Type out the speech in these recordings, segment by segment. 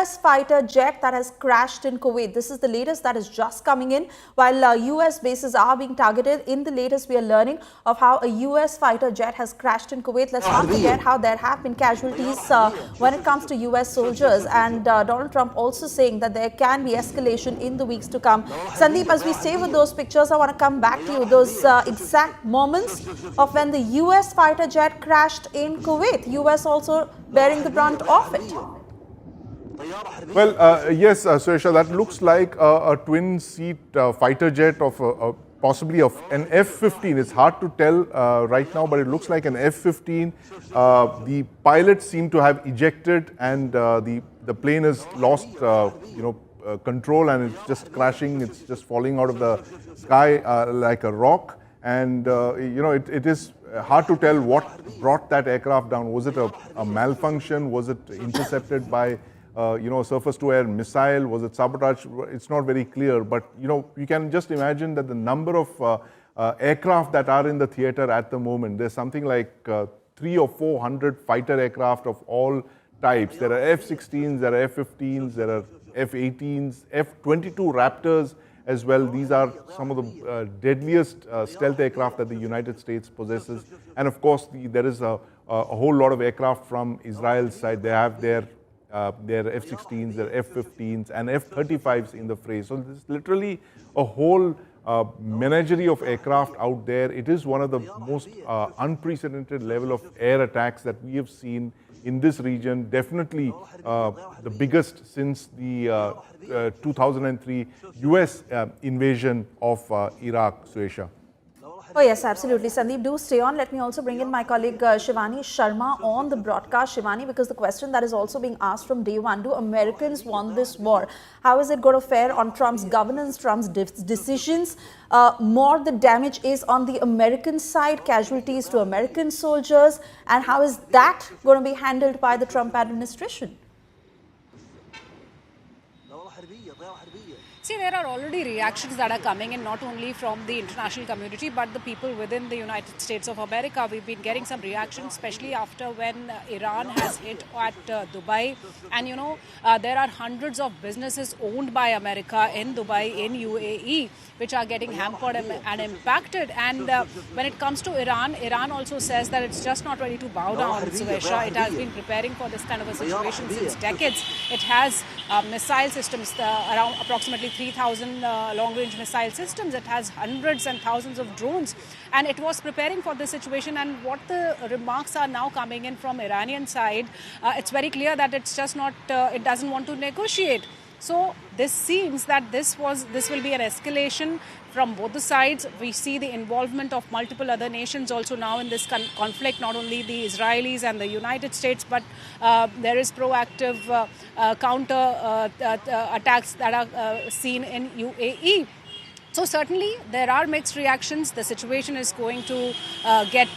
US fighter jet that has crashed in Kuwait. This is the latest that is just coming in. While US bases are being targeted, in the latest we are learning of how a US fighter jet has crashed in Kuwait. Let's not forget how there have been casualties when it comes to US soldiers, and Donald Trump also saying that there can be escalation in the weeks to come. Sandeep, as we stay with those pictures, I want to come back to you. Those exact moments of when the US fighter jet crashed in Kuwait. US also bearing the brunt of it. Well, yes, Suresha, that looks like a twin-seat fighter jet of possibly of an F-15. It's hard to tell right now, but it looks like an F-15. The pilots seem to have ejected, and the plane has lost, control, and it's just crashing. It's just falling out of the sky like a rock. And it is hard to tell what brought that aircraft down. Was it a malfunction? Was it intercepted by a surface-to-air missile? Was it sabotage? It's not very clear, but you can just imagine that the number of aircraft that are in the theater at the moment, there's something like 300 or 400 fighter aircraft of all types. There are F-16s, there are F-15s, there are F-18s, F-22 Raptors as well. These are some of the deadliest stealth aircraft that the United States possesses. And of course, there is a whole lot of aircraft from Israel's side. They have their F-16s, their F-15s, and F-35s in the fray. So there's literally a whole menagerie of aircraft out there. It is one of the most unprecedented level of air attacks that we have seen in this region. Definitely the biggest since the 2003 US invasion of Iraq, Suresha. Oh yes, absolutely. Sandeep, do stay on. Let me also bring in my colleague Shivani Sharma on the broadcast. Shivani, because the question that is also being asked from day one, do Americans want this war? How is it going to fare on Trump's governance, Trump's decisions? More the damage is on the American side, casualties to American soldiers, and how is that going to be handled by the Trump administration? See, there are already reactions that are coming in, not only from the international community, but the people within the United States of America. We've been getting some reactions, especially after when Iran has hit at Dubai. And, there are hundreds of businesses owned by America in Dubai, in UAE, which are getting hampered and impacted. And when it comes to Iran, Iran also says that it's just not ready to bow down, Suresha. It has been preparing for this kind of a situation since decades. It has missile systems, around approximately 3,000 long-range missile systems. It has hundreds and thousands of drones, and it was preparing for this situation. And what the remarks are now coming in from Iranian side, it's very clear that it's just not, it doesn't want to negotiate. So this seems that this will be an escalation from both the sides. We see the involvement of multiple other nations also now in this conflict, not only the Israelis and the United States, but there is proactive counter attacks that are seen in UAE. So certainly there are mixed reactions. The situation is going to get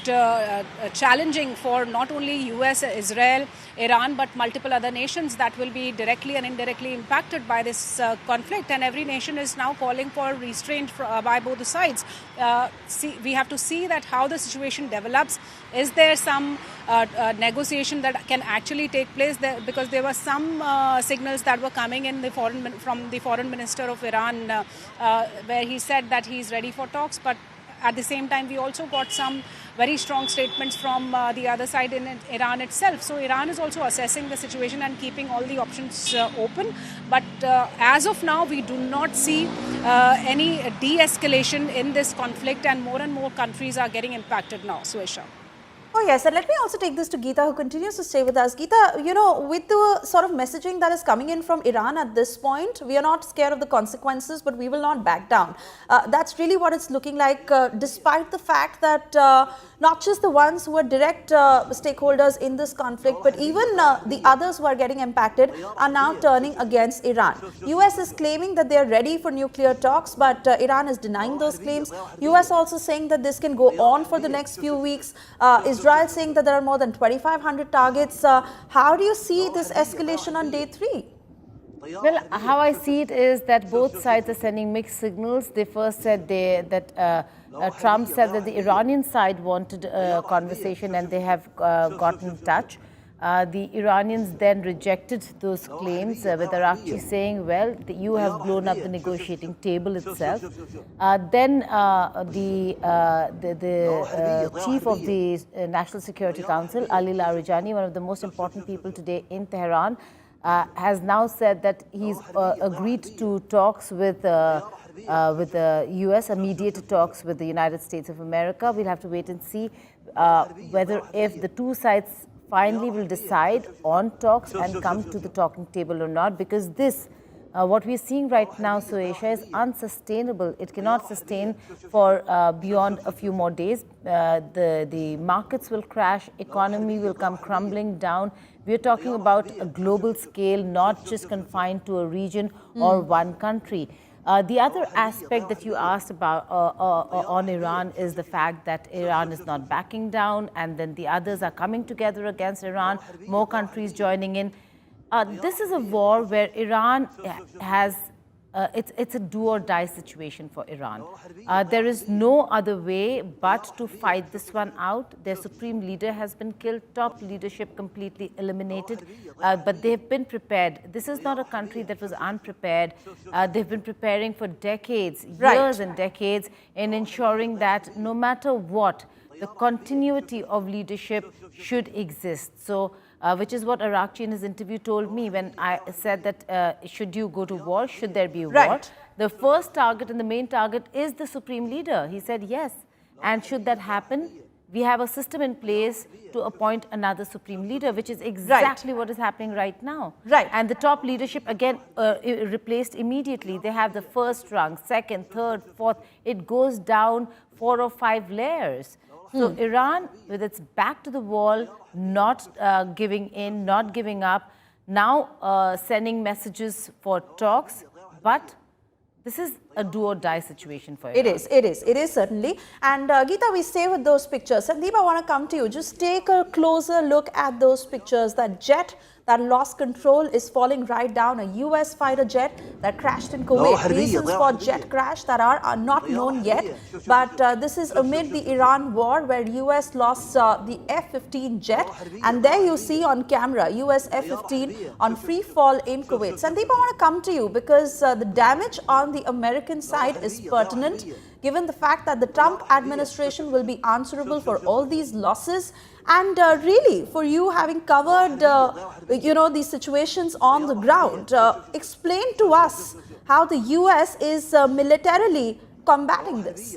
challenging for not only US, Israel, Iran, but multiple other nations that will be directly and indirectly impacted by this conflict. And every nation is now calling for restraint by both the sides. We have to see that how the situation develops. Is there some negotiation that can actually take place there? Because there were some signals that were coming in from the foreign minister of Iran, where he said that he is ready for talks. But at the same time, we also got some very strong statements from the other side in Iran itself. So Iran is also assessing the situation and keeping all the options open. But as of now, we do not see any de-escalation in this conflict, and more countries are getting impacted now, Suesha. Oh yes, and let me also take this to Geeta, who continues to stay with us. Geeta, with the sort of messaging that is coming in from Iran at this point, we are not scared of the consequences, but we will not back down. That's really what it's looking like, despite the fact that not just the ones who are direct stakeholders in this conflict, but even the others who are getting impacted are now turning against Iran. US is claiming that they are ready for nuclear talks, but Iran is denying those claims. US also saying that this can go on for the next few weeks. Israel saying that there are more than 2,500 targets. How do you see this escalation on day 3? Well, how I see it is that both sides are sending mixed signals. They first said that Trump said that the Iranian side wanted a conversation, and they have gotten in touch. The Iranians then rejected those claims, with Arakchi saying, well, you have blown up the negotiating table itself. Then the chief of the National Security Council, Ali Larijani, one of the most important people today in Tehran, has now said that he's agreed to talks with the US, mediated talks with the United States of America. We'll have to wait and see whether if the two sides finally will decide on talks and come to the talking table or not, because this, what we're seeing right now, Suesha, is unsustainable. It cannot sustain for beyond a few more days. The markets will crash, economy will come crumbling down. We're talking about a global scale, not just confined to a region or one country. The other aspect that you asked about on Iran is the fact that Iran is not backing down, and then the others are coming together against Iran, more countries joining in. This is a war where Iran has, it's a do or die situation for Iran. There is no other way but to fight this one out. Their supreme leader has been killed, top leadership completely eliminated, but they've been prepared. This is not a country that was unprepared. They've been preparing for decades, years and decades, in ensuring that no matter what, the continuity of leadership should exist. So, which is what Arakchi in his interview told me when I said that should you go to war, should there be a war? The first target and the main target is the supreme leader. He said yes. And should that happen, we have a system in place to appoint another supreme leader, which is exactly what is happening right now. And the top leadership, again, replaced immediately. They have the first rung, second, third, fourth. It goes down 4 or 5 layers. So Iran, with its back to the wall, not giving in, not giving up, now sending messages for talks, but this is a do or die situation for Iran. It is certainly. And Geeta, we stay with those pictures. Sandeep, I want to come to you. Just take a closer look at those pictures. That jet that lost control is falling right down. A US fighter jet that crashed in Kuwait. Reasons for jet crash that are not known yet. But this is amid the Iran war, where US lost the F-15 jet. And there you see on camera, US F-15 on free fall in Kuwait. Sandeep, I want to come to you because the damage on the American side is pertinent, given the fact that the Trump administration will be answerable for all these losses. And really, for you having covered, these situations on the ground, explain to us how the US is militarily combating this.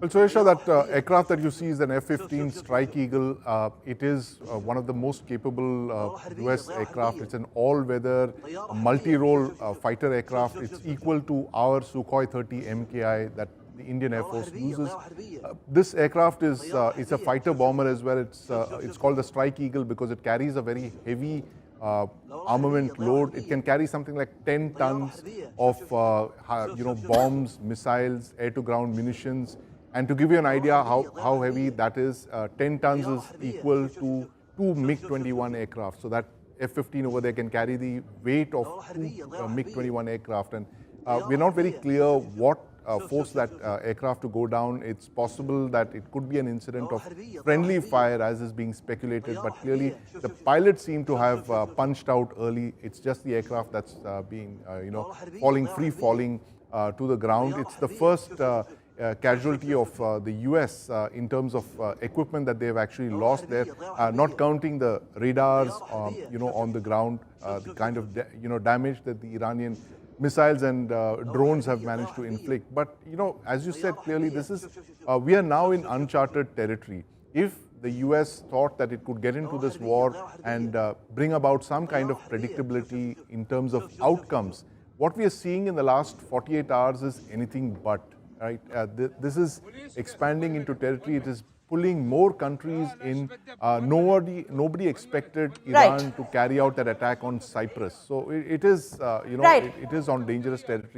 Well, Suesha, that aircraft that you see is an F-15 Strike Eagle. It is one of the most capable US aircraft. It's an all-weather, multi-role fighter aircraft. It's equal to our Sukhoi 30 MKI that the Indian Air Force uses. This aircraft is it's a fighter bomber as well. It's called the Strike Eagle because it carries a very heavy armament load. It can carry something like 10 tons of bombs, missiles, air-to-ground munitions. And to give you an idea how heavy that is, 10 tons is equal to 2 MiG-21 aircraft. So that F-15 over there can carry the weight of 2 MiG-21 aircraft. And we're not very clear what forced that aircraft to go down. It's possible that it could be an incident of friendly fire, as is being speculated, but clearly the pilots seem to have punched out early. It's just the aircraft that's being, free falling to the ground. It's the first casualty of the US in terms of equipment that they've actually lost there, not counting the radars, on the ground, the kind of damage that the Iranian missiles and drones have managed to inflict. But as you said clearly, this is we are now in uncharted territory. If the US thought that it could get into this war and bring about some kind of predictability in terms of outcomes, what we are seeing in the last 48 hours is anything but. Right, this is expanding into territory. It is pulling more countries in. Nobody expected Iran to carry out that attack on Cyprus. So it is, it is on dangerous territory.